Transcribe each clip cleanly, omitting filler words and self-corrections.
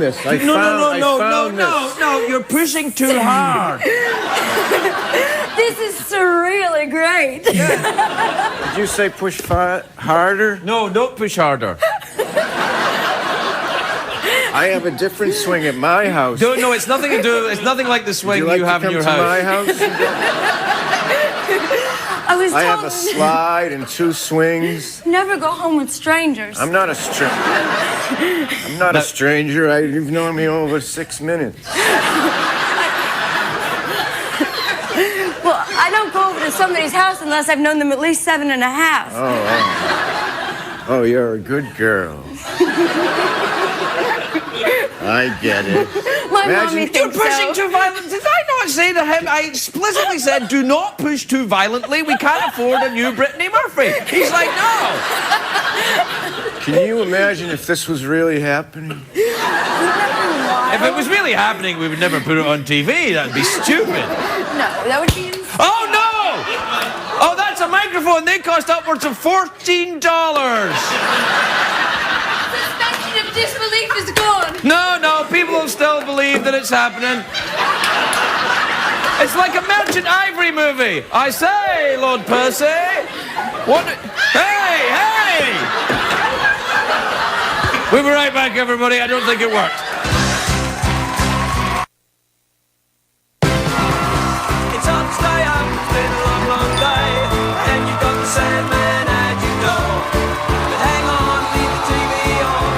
found this. I found this. No, you're pushing too hard. This is really great. Did you say push harder? No, don't push harder. I have a different swing at my house. No, it's nothing to do. It's nothing like the swing Would you, like you have in your to come house. to my house? I have a slide and 2 swings. Never go home with strangers. I'm not a stranger. I'm not a stranger. You've known me over 6 minutes. Well, I don't go over to somebody's house unless I've known them at least 7.5. Oh, you're a good girl. I get it. My mommy thinks You're pushing too violently. Did I not say to him? I explicitly said, do not push too violently. We can't afford a new Brittany Murphy. He's like, no. Can you imagine if this was really happening? If it was really happening, we would never put it on TV. That'd be stupid. No, that would be insane. Oh, no! Oh, that's a microphone. They cost upwards of $14. Suspension of disbelief is gone. No, people will still believe that it's happening. It's like a Merchant Ivory movie. I say, Lord Percy. What? Hey! We'll be right back, everybody. I don't think it worked. It's hard to stay up. It's been a long, long day. And you've got the same man as you know. But hang on, leave the TV on.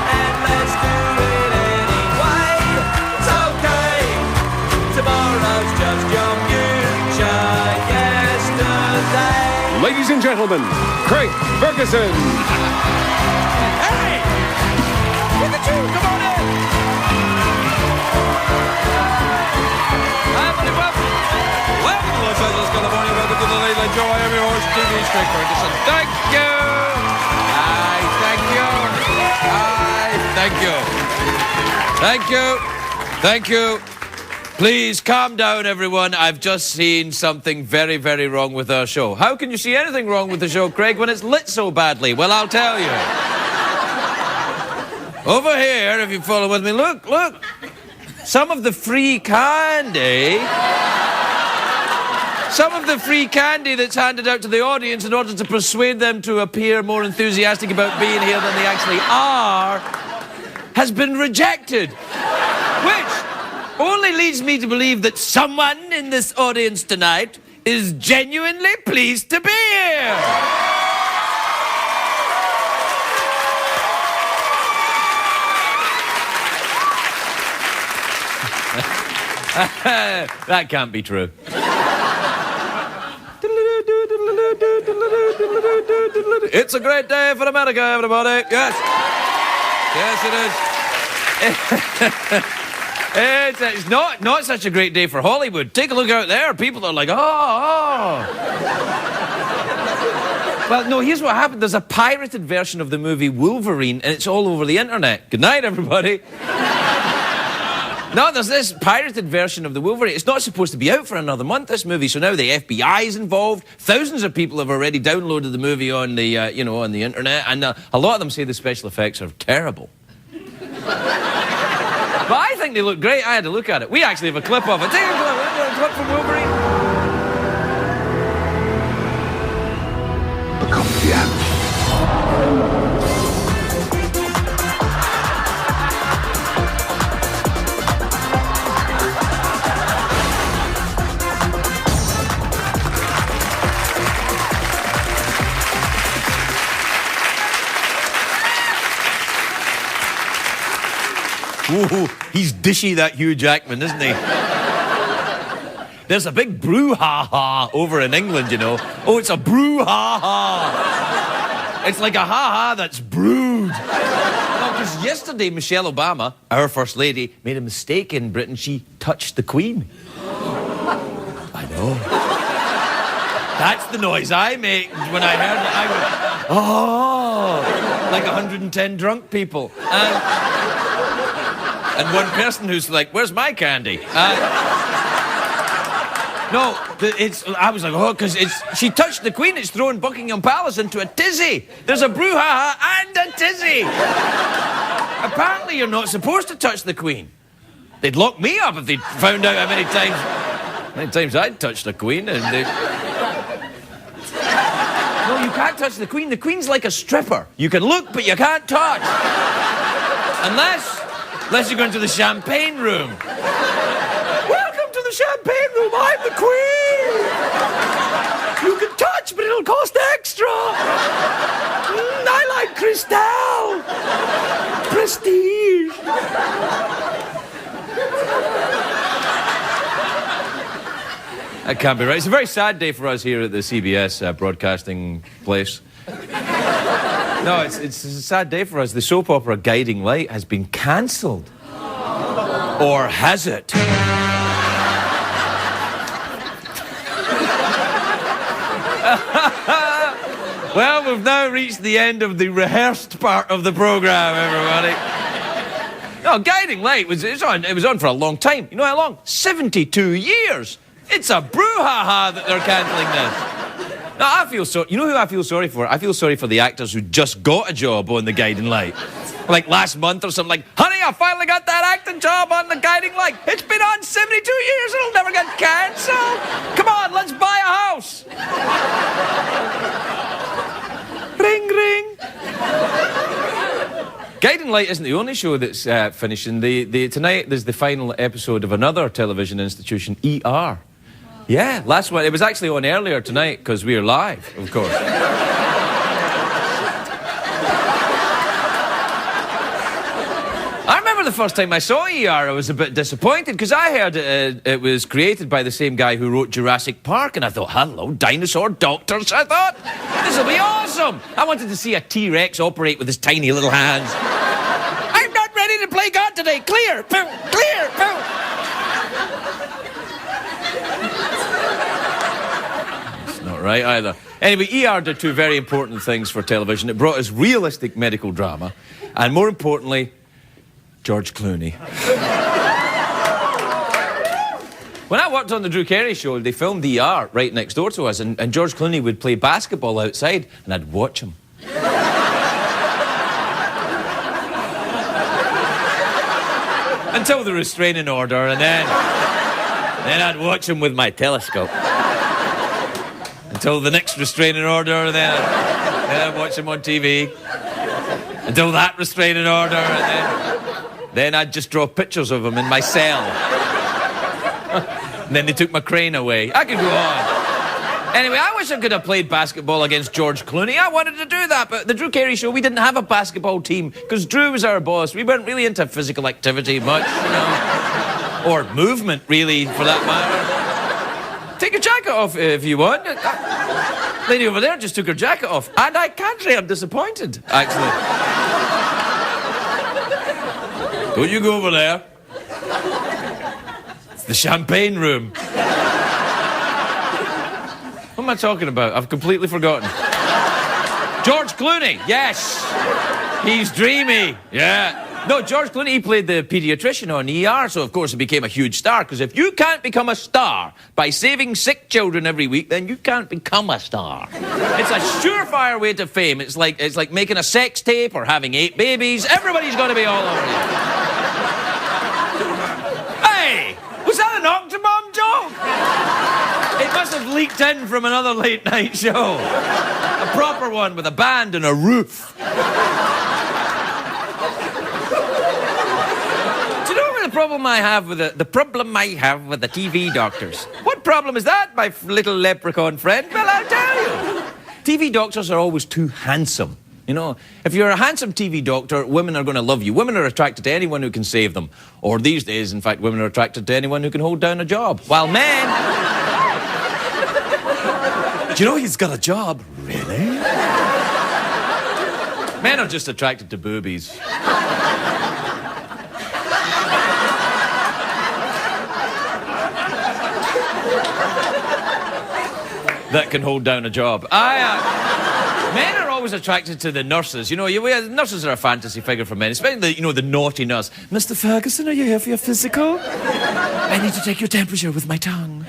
And let's do it anyway. It's okay. Tomorrow's just your future yesterday. Ladies and gentlemen, Craig Ferguson. Hey! Look at you! Come on in! Hi, everybody. Welcome to Los Angeles, California. Welcome to the Late Late Show. I am your host, TV Straight Ferguson. Thank you! Thank you. Thank you. Please calm down, everyone. I've just seen something very, very wrong with our show. How can you see anything wrong with the show, Craig, when it's lit so badly? Well, I'll tell you. Over here, if you follow with me, look. Some of the free candy that's handed out to the audience in order to persuade them to appear more enthusiastic about being here than they actually are has been rejected. Which only leads me to believe that someone in this audience tonight is genuinely pleased to be here. That can't be true. It's a great day for America, everybody. Yes. Yes, it is. It's not such a great day for Hollywood. Take a look out there. People are like, oh. Well, no, here's what happened. There's a pirated version of the movie Wolverine, and it's all over the internet. Good night, everybody. No, there's this pirated version of the Wolverine. It's not supposed to be out for another month, this movie, so now the FBI is involved. Thousands of people have already downloaded the movie on the, on the internet, and a lot of them say the special effects are terrible. But I think they look great. I had to look at it. We actually have a clip of it. Take a clip. A clip from Wolverine. Become the animal. Ooh, he's dishy, that Hugh Jackman, isn't he? There's a big brouhaha over in England, you know. Oh, it's a brouhaha. It's like a ha-ha that's brewed. No, because yesterday, Michelle Obama, our First Lady, made a mistake in Britain. She touched the Queen. I know. That's the noise I make when I heard it. I went, oh, like 110 drunk people. And one person who's like, where's my candy? No, I was like, oh, because she touched the Queen, it's throwing Buckingham Palace into a tizzy. There's a brouhaha and a tizzy. Apparently you're not supposed to touch the Queen. They'd lock me up if they'd found out how many times I'd touched the Queen. And they... No, you can't touch the Queen. The Queen's like a stripper. You can look, but you can't touch. Unless you go into the champagne room. Welcome to the champagne room. I'm the Queen. You can touch, but it'll cost extra. I like Cristal. Prestige. That can't be right. It's a very sad day for us here at the CBS broadcasting place. No, it's a sad day for us. The soap opera Guiding Light has been cancelled. Or has it? Well, we've now reached the end of the rehearsed part of the programme, everybody. No, Guiding Light was on for a long time. You know how long? 72 years. It's a brouhaha that they're cancelling this. Now, I feel sorry. You know who I feel sorry for? I feel sorry for the actors who just got a job on the Guiding Light. Like last month or something, like, honey, I finally got that acting job on the Guiding Light. It's been on 72 years, it'll never get cancelled. Come on, let's buy a house. Ring, ring. Guiding Light isn't the only show that's finishing. Tonight, there's the final episode of another television institution, ER. Yeah, last one. It was actually on earlier tonight because we are live, of course. I remember the first time I saw ER, I was a bit disappointed because I heard it was created by the same guy who wrote Jurassic Park, and I thought, hello, dinosaur doctors, I thought. This will be awesome. I wanted to see a T-Rex operate with his tiny little hands. I'm not ready to play God today. Clear, poo, clear, poo. Right, either. Anyway, ER did two very important things for television. It brought us realistic medical drama, and more importantly, George Clooney. When I worked on the Drew Carey show, they filmed ER right next door to us, and George Clooney would play basketball outside, and I'd watch him. Until the restraining order, and then I'd watch him with my telescope. Until the next restraining order, and then I'd watch him on TV. Until that restraining order, and then I'd just draw pictures of him in my cell. And then they took my crane away. I could go on. Anyway, I wish I could have played basketball against George Clooney. I wanted to do that, but the Drew Carey show, we didn't have a basketball team because Drew was our boss. We weren't really into physical activity much, you know. Or movement, really, for that matter. Take your jacket off if you want. Lady over there just took her jacket off. And I can't say I'm disappointed, actually. Don't you go over there. It's the champagne room. What am I talking about? I've completely forgotten. George Clooney, yes. He's dreamy, yeah. No, George Clooney, he played the paediatrician on ER, so of course he became a huge star, because if you can't become a star by saving sick children every week, then you can't become a star. It's a surefire way to fame. It's like making a sex tape or having 8 babies. Everybody's going to be all over you. Hey, was that an Octobomb joke? It must have leaked in from another late night show. A proper one with a band and a roof. The problem I have with the TV doctors. What problem is that, my little leprechaun friend? Well, I'll tell you. TV doctors are always too handsome. You know, if you're a handsome TV doctor, women are going to love you. Women are attracted to anyone who can save them. Or these days, in fact, women are attracted to anyone who can hold down a job. While men... Do you know he's got a job? Really? Men are just attracted to boobies. That can hold down a job. Men are always attracted to the nurses. You know, nurses are a fantasy figure for men, especially the naughty nurse. Mr. Ferguson, are you here for your physical? I need to take your temperature with my tongue.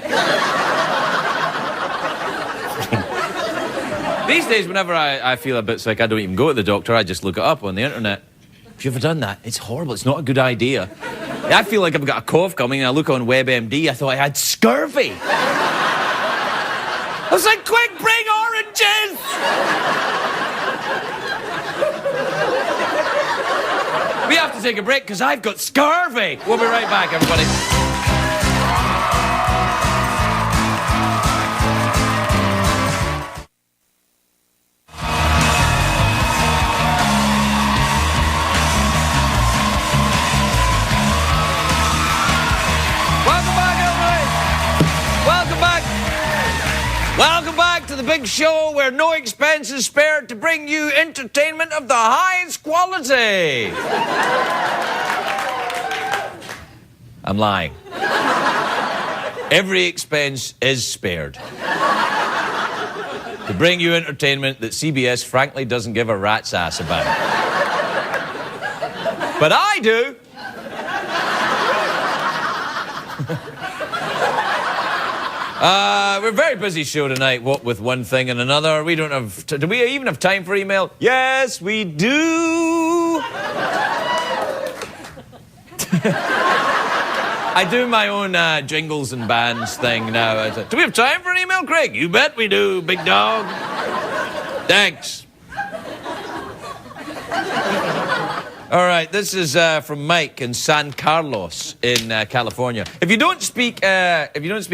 These days, whenever I feel a bit sick, I don't even go to the doctor. I just look it up on the internet. Have you ever done that? It's horrible. It's not a good idea. I feel like I've got a cough coming, and I look on WebMD. I thought I had scurvy. I was like, quick, bring oranges! We have to take a break because I've got scurvy. We'll be right back, everybody. Welcome back to the big show where no expense is spared to bring you entertainment of the highest quality. I'm lying. Every expense is spared to bring you entertainment that CBS frankly doesn't give a rat's ass about. But I do. We're a very busy show tonight, what with one thing and another. We don't have... do we even have time for email? Yes, we do! I do my own jingles and bands thing now. Do we have time for an email, Craig? You bet we do, big dog. Thanks. All right, this is from Mike in San Carlos in California. If you don't speak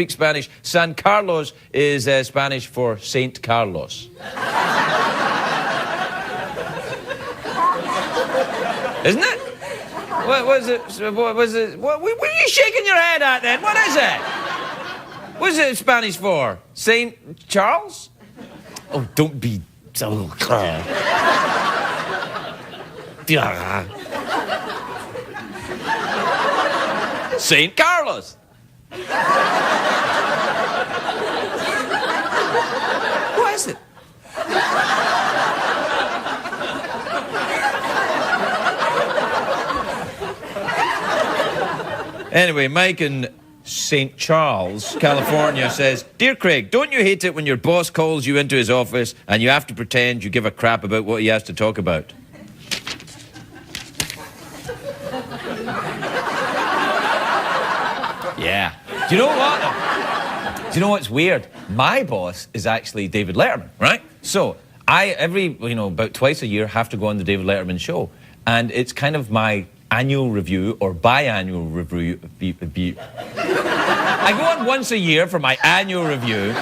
Spanish, San Carlos is Spanish for Saint Carlos. Isn't it? What was it? What was it? What are you shaking your head at then? What is it? What is it Spanish for? Saint Charles? Oh, don't be so clear. Saint Carlos. What is it? Anyway, Mike in St. Charles, California says, Dear Craig, don't you hate it when your boss calls you into his office and you have to pretend you give a crap about what he has to talk about? Yeah. Do you know what? Do you know what's weird? My boss is actually David Letterman, right? So I, about twice a year, have to go on the David Letterman show. And it's kind of my annual review or biannual review. I go on once a year for my annual review.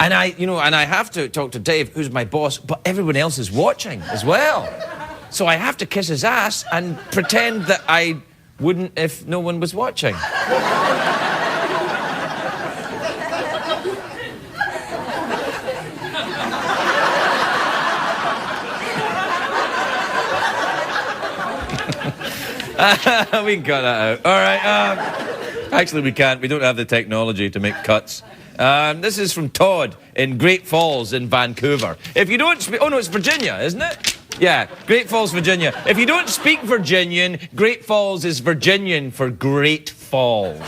And I have to talk to Dave, who's my boss, but everyone else is watching as well. So I have to kiss his ass and pretend that I wouldn't if no one was watching. We can cut that out. All right. Actually, we can't. We don't have the technology to make cuts. This is from Todd in Great Falls in Vancouver. If you don't speak... Oh, no, it's Virginia, isn't it? Yeah, Great Falls, Virginia. If you don't speak Virginian, Great Falls is Virginian for Great Falls.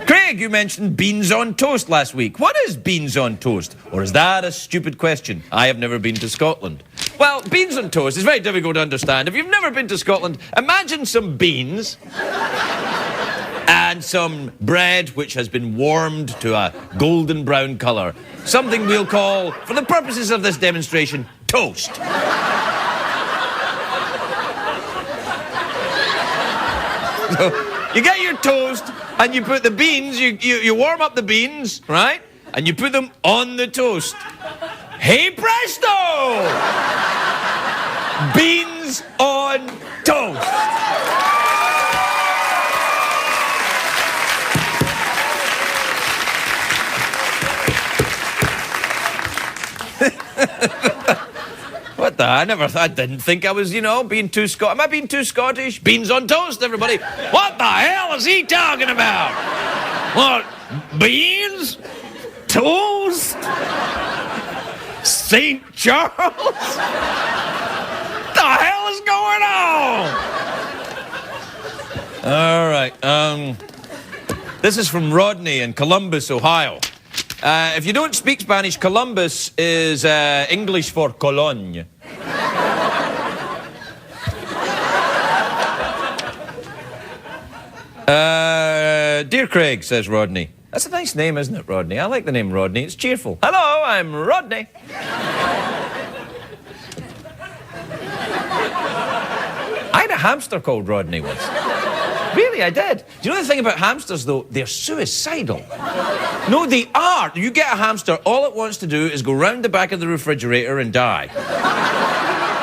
Craig, you mentioned beans on toast last week. What is beans on toast? Or is that a stupid question? I have never been to Scotland. Well, beans on toast is very difficult to understand. If you've never been to Scotland, imagine some beans and some bread which has been warmed to a golden brown colour. Something we'll call, for the purposes of this demonstration, toast. So, you get your toast and you put the beans, you warm up the beans, right? And you put them on the toast. Hey presto! Beans on toast. What the? I didn't think I was, being too Am I being too Scottish? Beans on toast, everybody. What the hell is he talking about? What? Beans? Toast? St. Charles? What the hell is going on? All right, This is from Rodney in Columbus, Ohio. If you don't speak Spanish, Columbus is English for Cologne. Dear Craig, says Rodney. That's a nice name, isn't it, Rodney? I like the name Rodney. It's cheerful. Hello, I'm Rodney. I had a hamster called Rodney once. Really, I did. Do you know the thing about hamsters, though? They're suicidal. No, they are. You get a hamster, all it wants to do is go round the back of the refrigerator and die.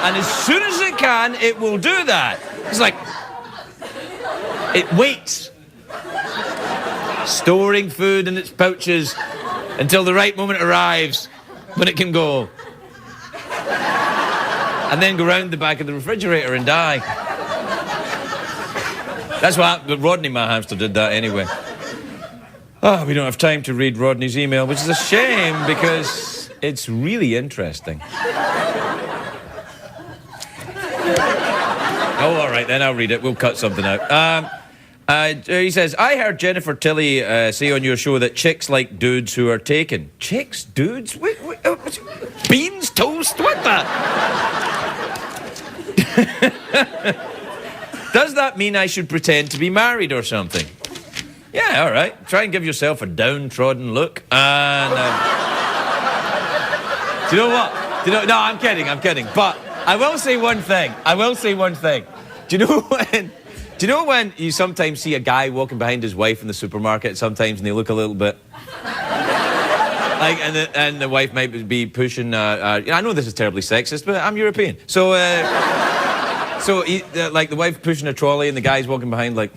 And as soon as it can, it will do that. It's like... It waits. Storing food in its pouches until the right moment arrives when it can go. And then go round the back of the refrigerator and die. That's what Rodney, my hamster, did that anyway. Oh, we don't have time to read Rodney's email, which is a shame because it's really interesting. Oh, all right, then I'll read it. We'll cut something out. He says, I heard Jennifer Tilly say on your show that chicks like dudes who are taken. Chicks? Dudes? Beans? Toast? What the? Does that mean I should pretend to be married or something? Yeah, all right. Try and give yourself a downtrodden look. And, do you know what? No, I'm kidding. But I will say one thing. Do you know when you sometimes see a guy walking behind his wife in the supermarket sometimes and they look a little bit... and the wife might be pushing... I know this is terribly sexist, but I'm European. So like the wife pushing a trolley and the guy's walking behind like...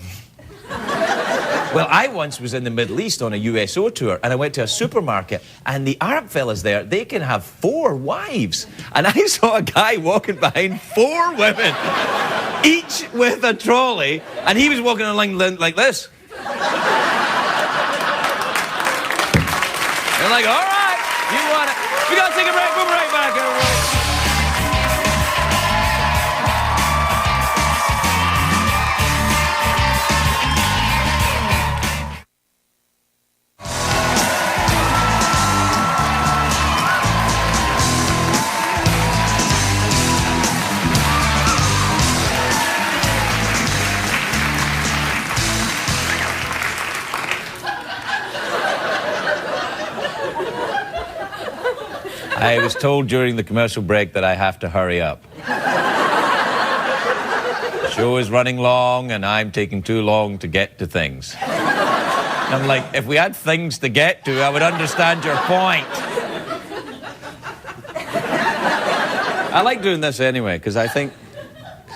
Well, I once was in the Middle East on a USO tour and I went to a supermarket and the Arab fellas there, they can have 4 wives. And I saw a guy walking behind 4 women, each with a trolley, and he was walking along like this. They're like, all right, you want it. We gotta take a break, we'll be right back, everybody. I was told during the commercial break that I have to hurry up. The show is running long and I'm taking too long to get to things. I'm like, if we had things to get to, I would understand your point. I like doing this anyway, because I think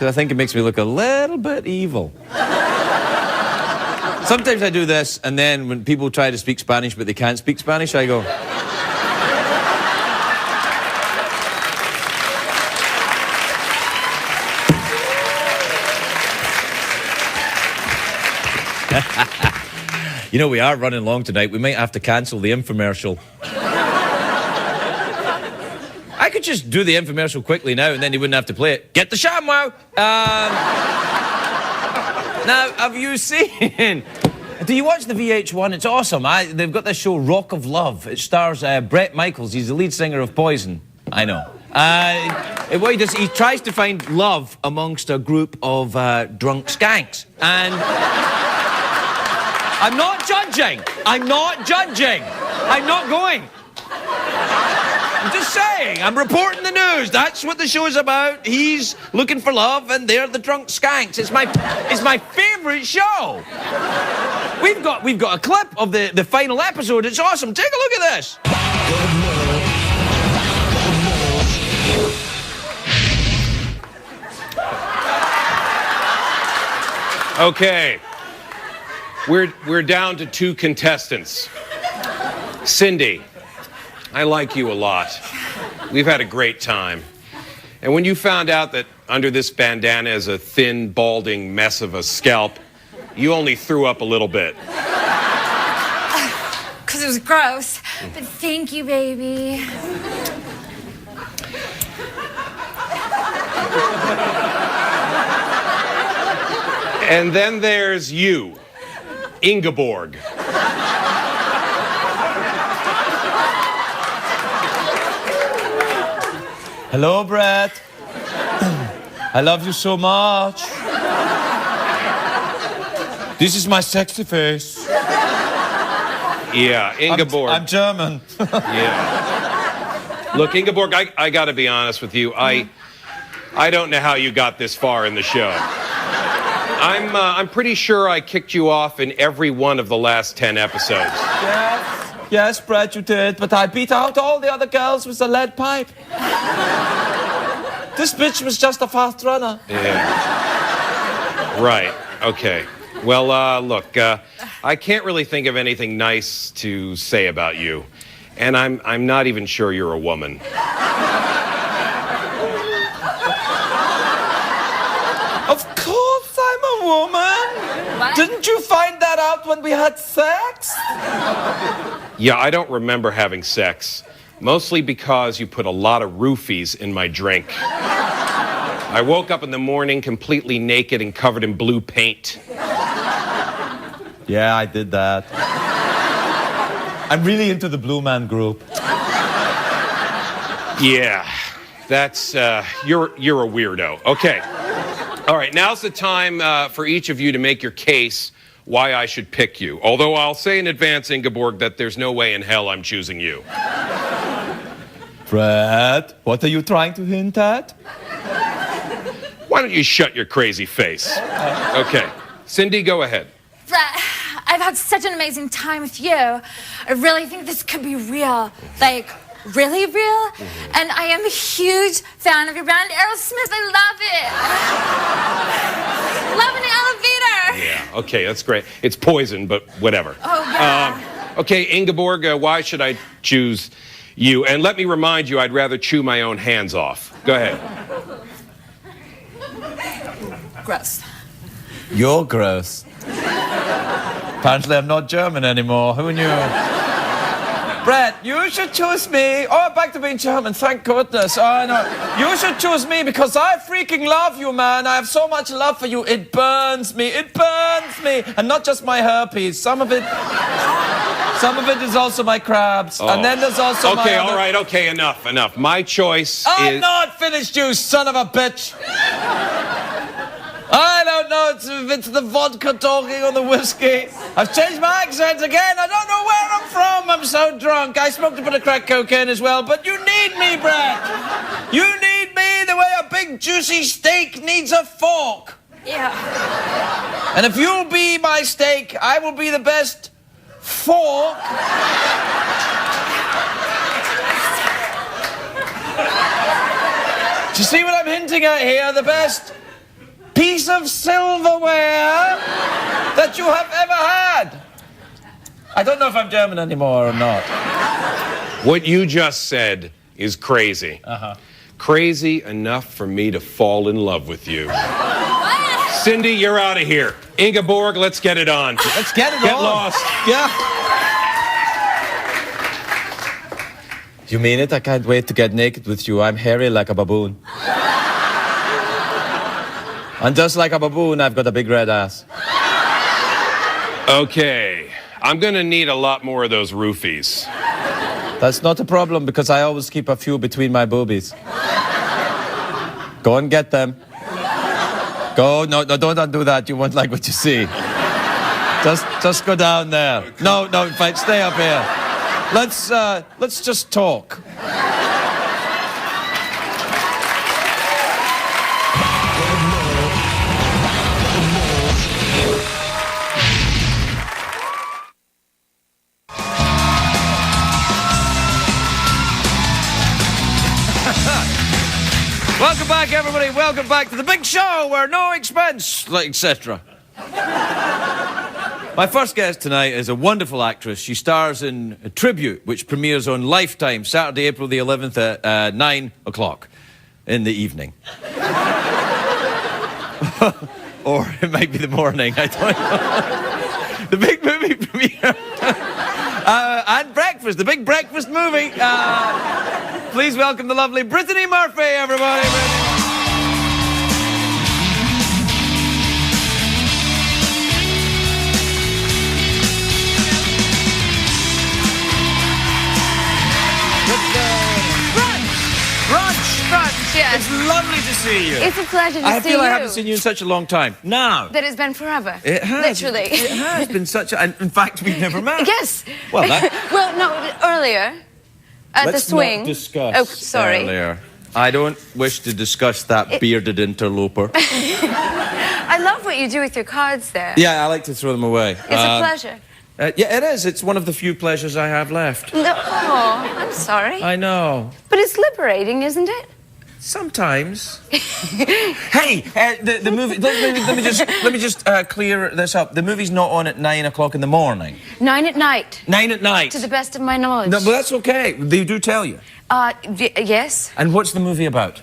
it makes me look a little bit evil. Sometimes I do this, and then when people try to speak Spanish but they can't speak Spanish, I go... You know, we are running long tonight. We might have to cancel the infomercial. I could just do the infomercial quickly now and then you wouldn't have to play it. Get the ShamWow! Now, have you seen... Do you watch the VH1? It's awesome. They've got this show, Rock of Love. It stars Bret Michaels. He's the lead singer of Poison. I know. What he does, he tries to find love amongst a group of drunk skanks. And... I'm not judging. I'm not going. I'm just saying. I'm reporting the news. That's what the show is about. He's looking for love, and they're the drunk skanks. It's my favourite show. We've got a clip of the final episode. It's awesome. Take a look at this. Okay. We're down to 2 contestants. Cindy, I like you a lot. We've had a great time. And when you found out that under this bandana is a thin, balding mess of a scalp, you only threw up a little bit. Because it was gross. But thank you, baby. And then there's you. Ingeborg. Hello, Brett. I love you so much. This is my sexy face. Yeah, Ingeborg. I'm German. Yeah. Look, Ingeborg, I got to be honest with you. I don't know how you got this far in the show. I'm pretty sure I kicked you off in every one of the last 10 episodes. Yes, Brett, you did. But I beat out all the other girls with a lead pipe. This bitch was just a fast runner. Yeah. Right. Okay. Well, look, I can't really think of anything nice to say about you, and I'm not even sure you're a woman. Of course I'm a woman. What? Didn't you find that out when we had sex? Yeah, I don't remember having sex, mostly because you put a lot of roofies in my drink. I woke up in the morning completely naked and covered in blue paint. Yeah, I did that. I'm really into the Blue Man Group. Yeah, that's, you're a weirdo. Okay. All right, now's the time for each of you to make your case why I should pick you. Although I'll say in advance, Ingeborg, that there's no way in hell I'm choosing you. Brett, what are you trying to hint at? Why don't you shut your crazy face? Okay, Cindy, go ahead. Brett, I've had such an amazing time with you. I really think this could be real. Like, really real. And I am a huge fan of your band, Aerosmith. I love it. Love in the elevator. Yeah, okay, that's great. It's poison, but whatever. Oh, yeah. Okay, Ingeborg, why should I choose you? And let me remind you, I'd rather chew my own hands off. Go ahead. Gross. You're gross. Apparently I'm not German anymore. Who knew? Brett, you should choose me. Oh, back to being German, thank goodness. Oh, no. You should choose me because I freaking love you, man. I have so much love for you. It burns me. It burns me. And not just my herpes. Some of it is also my crabs. Oh. And then there's also my Okay, other... all right, okay, enough. My choice I'm is... not finished, you son of a bitch. I don't know if it's the vodka talking or the whiskey. I've changed my accent again. I don't know where I'm from. I'm so drunk. I smoked a bit of crack cocaine as well. But you need me, Brett. You need me the way a big juicy steak needs a fork. Yeah. And if you'll be my steak, I will be the best fork. Do you see what I'm hinting at here? The best piece of silverware that you have ever had. I don't know if I'm German anymore or not. What you just said is crazy. Crazy enough for me to fall in love with you. Cindy, you're out of here. Ingeborg, let's get it on. Let's get it on. Get lost. Yeah. You mean it? I can't wait to get naked with you. I'm hairy like a baboon. And just like a baboon, I've got a big red ass. Okay, I'm gonna need a lot more of those roofies. That's not a problem because I always keep a few between my boobies. Go and get them. Go, no, don't do that. You won't like what you see. Just go down there. No, in fact, stay up here. Let's just talk. Welcome back, everybody. Welcome back to the big show where no expense, etc. My first guest tonight is a wonderful actress. She stars in a Tribute, which premieres on Lifetime, Saturday, April the 11th at 9 o'clock in the evening. Or it might be the morning, I don't know. The big movie premiere. And breakfast, the big breakfast movie. Please welcome the lovely Brittany Murphy, everybody. Brunch! Yes. It's lovely to see you. It's a pleasure to see you. I feel I haven't seen you in such a long time. Now. That it's been forever. It has. Literally. It has been such a... And in fact, we've never met. Yes. Well, that... Well, no, earlier. At the swing. Let's not discuss Oh, sorry. earlier. I don't wish to discuss that bearded interloper. I love what you do with your cards there. Yeah, I like to throw them away. It's a pleasure. Yeah, it is. It's one of the few pleasures I have left. No, oh, I'm sorry. I know. But it's liberating, isn't it? Sometimes. Hey, the movie. Let me just clear this up. The movie's not on at 9 o'clock in the morning. 9 at night. 9 at night. To the best of my knowledge. No, but that's okay. They do tell you. Yes. And what's the movie about?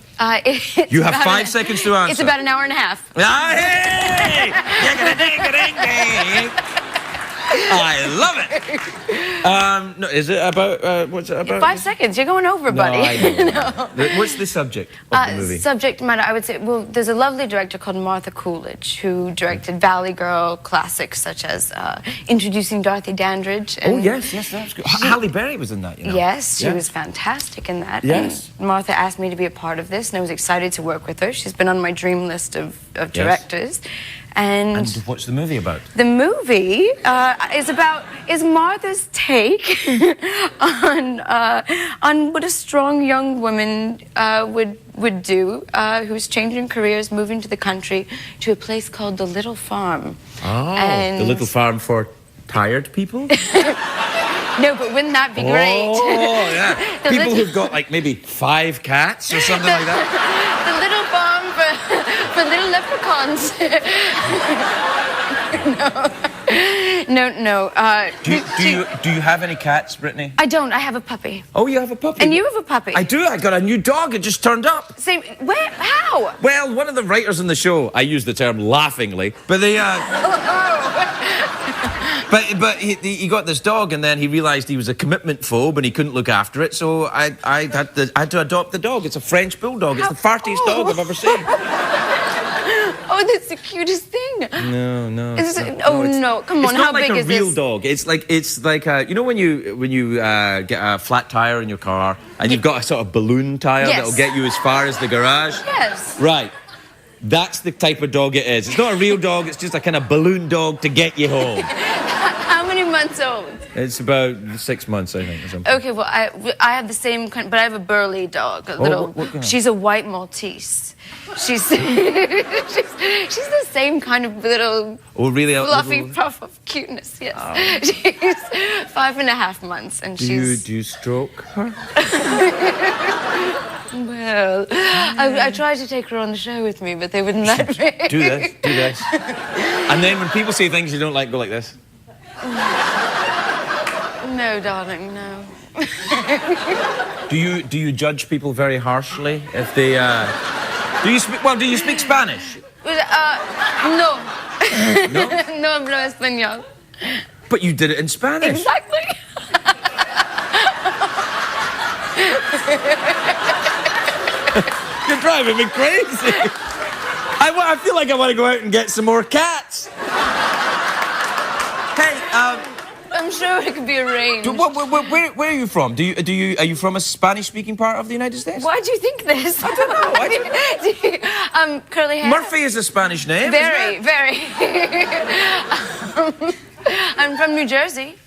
You have 5 seconds to answer. It's about an hour and a half. Ah, hey! Ding-a-ding-a-ding-ding. I love it. No, is it about? What's it about? 5 seconds. You're going over, buddy. No, I know. No. What's the subject of the movie? Subject matter, I would say, well, there's a lovely director called Martha Coolidge who directed Valley Girl classics such as Introducing Dorothy Dandridge. And Oh, yes, that's good. Halle Berry was in that, you know. Yes, she was fantastic in that. Yes. And Martha asked me to be a part of this, and I was excited to work with her. She's been on my dream list of directors. And what's the movie about? The movie is Martha's take on what a strong young woman would do, who's changing careers, moving to the country, to a place called the Little Farm. Oh, and the Little Farm for tired people? No, but wouldn't that be great? Oh, yeah. People who've got like maybe 5 cats or something like that. The Little Farm for little leprechauns. No. Do you have any cats, Brittany? I don't. I have a puppy. Oh, you have a puppy? And you have a puppy. I do. I got a new dog. It just turned up. Same. Where? How? Well, one of the writers on the show, I use the term laughingly, but they, But he got this dog, and then he realised he was a commitment phobe and he couldn't look after it, so I had to adopt the dog. It's a French bulldog. It's the fartiest dog I've ever seen. Oh, that's the cutest thing. No. No, come on. How big is this? It's not like a real dog. It's like you know when you get a flat tire in your car and you've got a sort of balloon tire that'll get you as far as the garage. Yes. Right. That's the type of dog it is. It's not a real dog. It's just a kind of balloon dog to get you home. How many months old? It's about 6 months, I think, or something. Okay, well, I have the same kind, but I have a burly dog. What kind of? She's a white Maltese. She's she's the same kind of little fluffy puff of cuteness. Yes, she's 5.5 months, and she's. Do you stroke her? Well, I tried to take her on the show with me, but they wouldn't let me. Do this. And then when people say things you don't like, go like this. No, darling, no. Do you judge people very harshly if they? Do you speak Spanish? No. No. No hablo español. But you did it in Spanish. Exactly. You're driving me crazy. I feel like I want to go out and get some more cats. Hey, I'm sure it could be arranged. where are you from? Are you from a Spanish-speaking part of the United States? Why do you think this? I don't know. Curly hair. Murphy is a Spanish name. Very. I'm from New Jersey.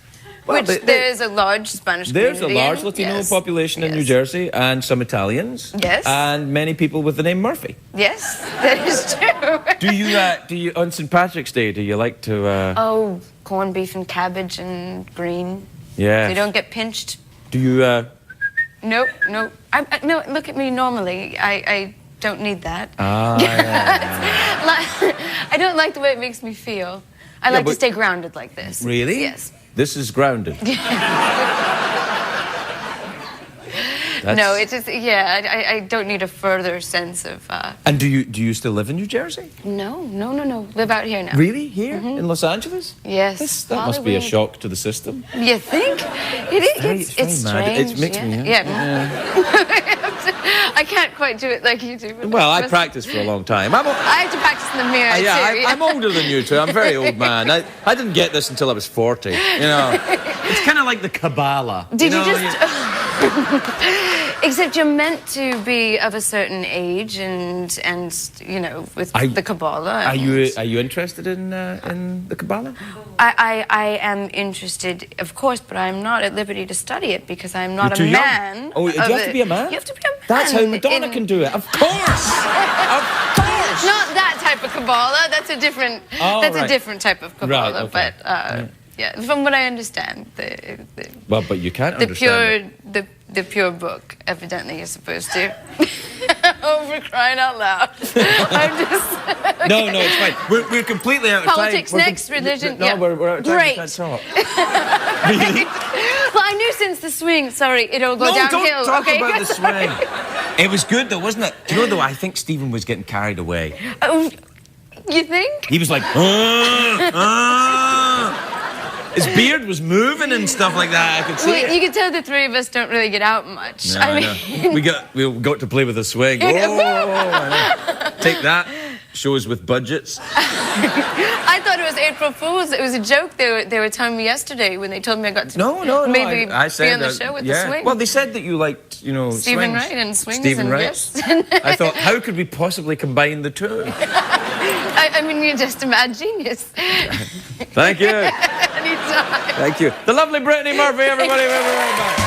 Well, there is a large Spanish community. There's a large Latino population in New Jersey, and some Italians. Yes. And many people with the name Murphy. Yes, that is true. Do you on St. Patrick's Day, do you like to... Oh, corned beef and cabbage and green. Yeah. So you don't get pinched. Do you... No. No, look at me normally. I don't need that. I don't like the way it makes me feel. I like to stay grounded like this. Really? Yes. This is grounded. No, it's just, I don't need a further sense of... And do you still live in New Jersey? No. Live out here now. Really? Here? In Los Angeles? Yes. That must be a shock to the system. You think? It's strange. It makes me... Yeah. I can't quite do it like you do. Well, I practiced for a long time. I have to practice in the mirror, too. I'm older than you two. I'm a very old man. I didn't get this until I was 40, you know. It's kind of like the Kabbalah. Did you just... Except you're meant to be of a certain age and you know, with the Kabbalah. Are you interested in the Kabbalah? I am interested, of course, but I'm not at liberty to study it because I'm not a man. Young. Oh, you have to be a man? You have to be a man. That's how Madonna can do it. Of course! Of course! Not that type of Kabbalah. That's a different. That's a different type of Kabbalah. Right, okay. But yeah, from what I understand, well, but you can't understand the pure book. Evidently, you're supposed to. Oh, for crying out loud! I'm just. Okay. No, it's fine. We're completely out of Politics time. next, religion. No, yeah. we're out of time. Great. We can't talk. Really? Well, I knew since the swing. Sorry, it'll go downhill. Don't talk okay? about the swing. It was good, though, wasn't it? Do you know, though, I think Stephen was getting carried away. You think? He was like, His beard was moving and stuff like that. I could see it. You can tell the three of us don't really get out much. No, I mean, we got to play with a swing. I know. Take that. Shows with budgets. I thought it was April Fool's. It was a joke they were telling me yesterday when they told me I got to maybe I said be on the show with the swing. Well, they said that you liked, you know, Stephen swings. Wright and swings Stephen and Wright. yes. I thought, how could we possibly combine the two? I mean, you're just a mad genius. Thank you. Anytime. Thank you. The lovely Brittany Murphy, everybody. We'll be right back.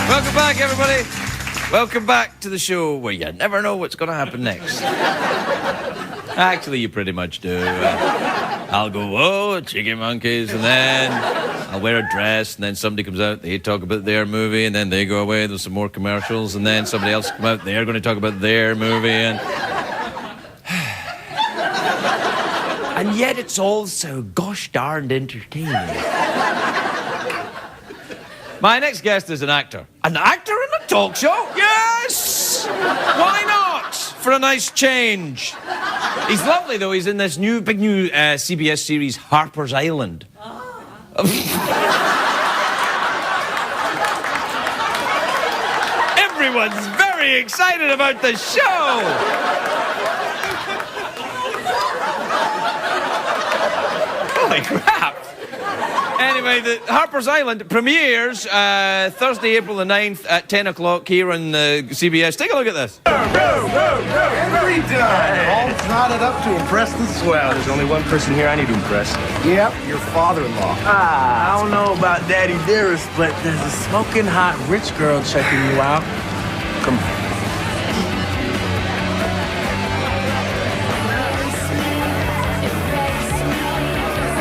Welcome back, everybody. Welcome back to the show where you never know what's going to happen next. Actually, you pretty much do. I'll go, oh, chicken monkeys, and then I'll wear a dress, and then somebody comes out, they talk about their movie, and then they go away, there's some more commercials, and then somebody else come out, they're going to talk about their movie, and... and yet it's all so gosh darned entertaining. My next guest is an actor. An actor in a talk show? Yes! Why not? For a nice change. He's lovely, though. He's in this big new CBS series, Harper's Island. Everyone's very excited about the show. Holy crap. Anyway, the Harper's Island premieres Thursday, April the 9th at 10 o'clock here on CBS. Take a look at this. Every time. All knotted up to impress the swell. There's only one person here I need to impress. Yep, your father-in-law. I don't know about Daddy Dearest, but there's a smoking hot rich girl checking you out. Come on.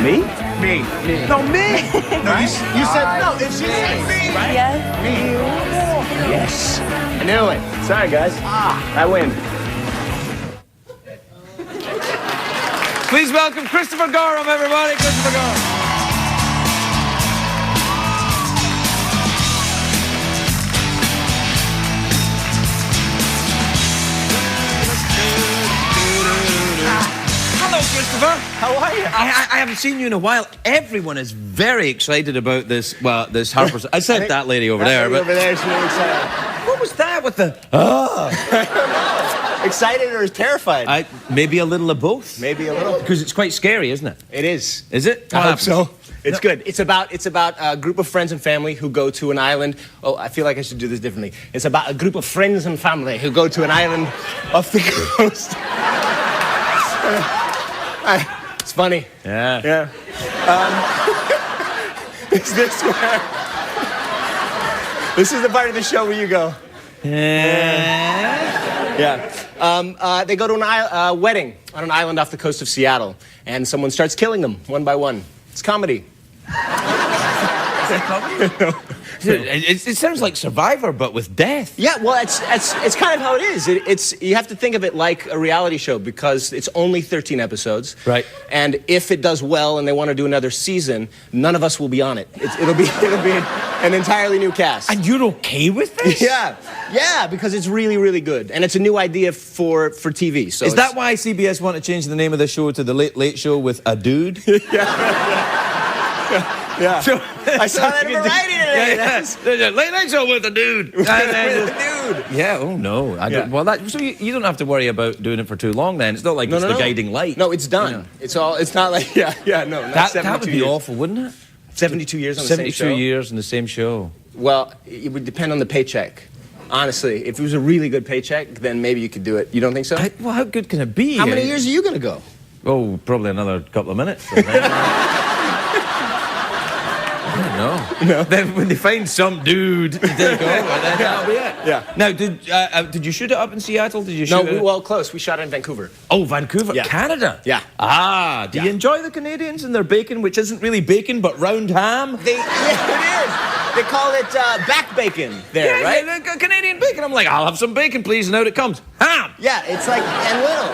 Me? Me. No, me. No, you said no. If she said me, right? Yes. Me. Yes. I knew it. Sorry, guys. I win. Please welcome Christopher Gorham, everybody. Christopher Gorham. Hello, Christopher. How are you? I haven't seen you in a while. Everyone is very excited about this. Well, this Harper's. I said that lady over there, but over there, she's really excited. what was that with the? Excited or terrified? Maybe a little of both. Maybe a little. Because it's quite scary, isn't it? It is. Is it? I hope so. It's good. It's about a group of friends and family who go to an island. Oh, I feel like I should do this differently. It's about a group of friends and family who go to an island off the coast. It's funny. Yeah. Yeah. Is this where? This is the part of the show where you go. Yeah. They go to a wedding on an island off the coast of Seattle, and someone starts killing them one by one. It's comedy. It sounds like Survivor, but with death. Yeah, well, it's kind of how it is. You have to think of it like a reality show because it's only 13 episodes. Right. And if it does well and they want to do another season, none of us will be on it. It'll be an entirely new cast. And you're okay with this? Yeah, because it's really, really good, and it's a new idea for TV. So is that why CBS want to change the name of the show to the Late Late Show with a dude? Yeah. I saw that in Variety today. Yeah. Late Night Show with a dude. With a dude. road. Yeah, oh no. Well, so you don't have to worry about doing it for too long then. It's not like it's the guiding light. No, it's done. You know. It's not like, That would be awful, wouldn't it? 72 years on the same show? 72 years in the same show. Well, it would depend on the paycheck. Honestly, if it was a really good paycheck, then maybe you could do it. You don't think so? Well, how good can it be? How many years are you going to go? Oh, probably another couple of minutes. I don't know. No. Then when they find some dude to take over, then that'll be it. Yeah. Now, did you shoot it up in Seattle? Did you shoot it? Well, close. We shot it in Vancouver. Oh, Vancouver, Yeah. Canada. Yeah. Ah, do you enjoy the Canadians and their bacon, which isn't really bacon but round ham? It is. They call it back bacon there, right? Yeah, Canadian bacon. I'm like, I'll have some bacon, please, and out it comes. Ham. Yeah, it's like, and little.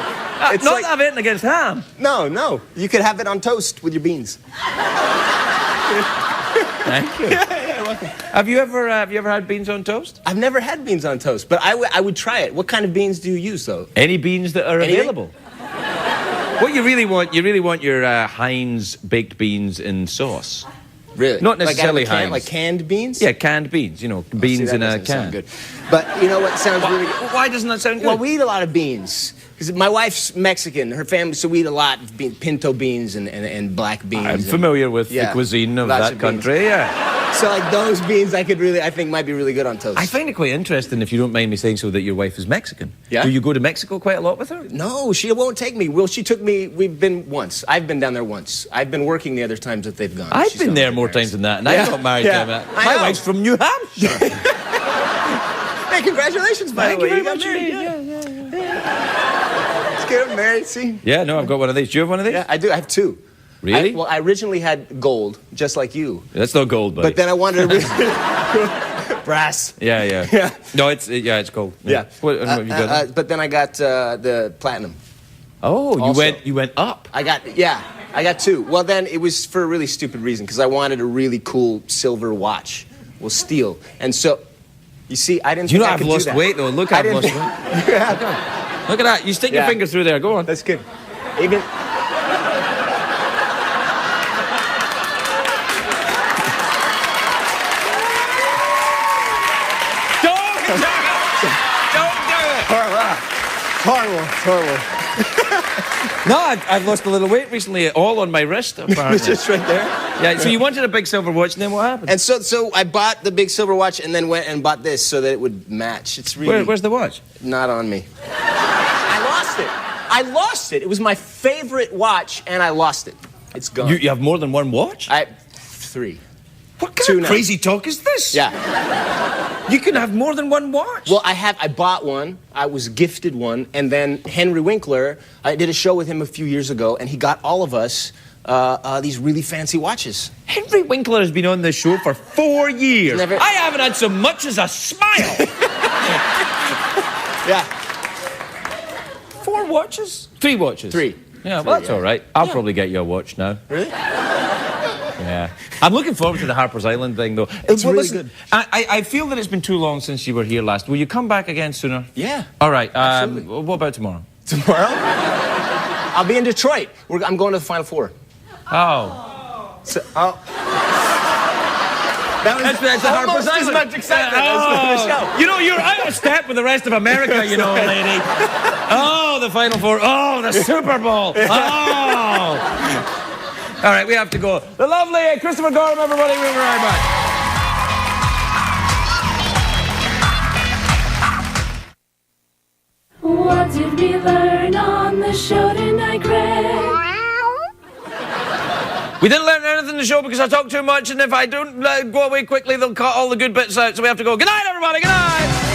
It's not like, have it against ham. No. You could have it on toast with your beans. Thank you. Have you ever had beans on toast? I've never had beans on toast, but I would try it. What kind of beans do you use, though? Any beans that are Anything? available. What you really want your Heinz baked beans in sauce. Really? Not necessarily like Heinz. Like canned beans? Yeah, canned beans. You know, beans in a Sound can. good. But you know what sounds really good? Why doesn't that sound good? Well, we eat a lot of beans. Because my wife's Mexican, her family, so we eat a lot of pinto beans and black beans. I'm familiar with the cuisine of lots that of country, yeah. So like those beans I think might be really good on toast. I find it quite interesting, if you don't mind me saying so, that your wife is Mexican. Yeah? Do you go to Mexico quite a lot with her? No, she won't take me. Well, she took me, we've been once. I've been down there once. I've been working the other times that they've gone. I've been there more times than that, and I got married to him. My wife's from New Hampshire. Hey, congratulations, by the way. Thank you very got much. married. Yeah. Let's get married, see? Yeah, no, I've got one of these. Do you have one of these? Yeah, I do. I have two. Really? I originally had gold, just like you. That's not gold, buddy. But then I wanted to brass. Yeah. No, it's gold. Yeah. What have you done? But then I got the platinum. Oh, also. you went up. I got two. Well, then it was for a really stupid reason because I wanted a really cool silver watch. Well, steel. And so, you see, I didn't. You know, think I I've could do lost that. weight though. Look, I've lost weight. Look at that. You stick your finger through there. Go on. That's good. Even. Horrible. No, I've lost a little weight recently, all on my wrist, apparently. It's just right there. Yeah, so you wanted a big silver watch, and then what happened? And so I bought the big silver watch and then went and bought this so that it would match. It's really Where's the watch? not on me. I lost it. It was my favorite watch, and I lost it. It's gone. You have more than one watch? Three. What kind Two of now. crazy talk is this? Yeah. You can have more than one watch. Well, I bought one. I was gifted one, and then Henry Winkler. I did a show with him a few years ago, and he got all of us these really fancy watches. Henry Winkler has been on this show for 4 years. I haven't had so much as a smile. Yeah. 4 watches? 3 watches? 3. Yeah, well, that's all right. I'll probably get you a watch now. Really? Yeah. I'm looking forward to the Harper's Island thing, though. It's really good. I feel that it's been too long since you were here last. Will you come back again sooner? Yeah. All right. Absolutely. What about tomorrow? Tomorrow? I'll be in Detroit. I'm going to the Final Four. Oh. That's the Harper's almost as Island. much excitement as the show. You know, you're out of step with the rest of America, you know, lady. Oh, the Final Four. Oh, the Super Bowl. Oh. All right, we have to go. The lovely Christopher Gorham, everybody. We'll be right back. What did we learn on the show tonight, Greg? We didn't learn anything in the show because I talk too much, and if I don't go away quickly, they'll cut all the good bits out, so we have to go. Good night, everybody. Good night.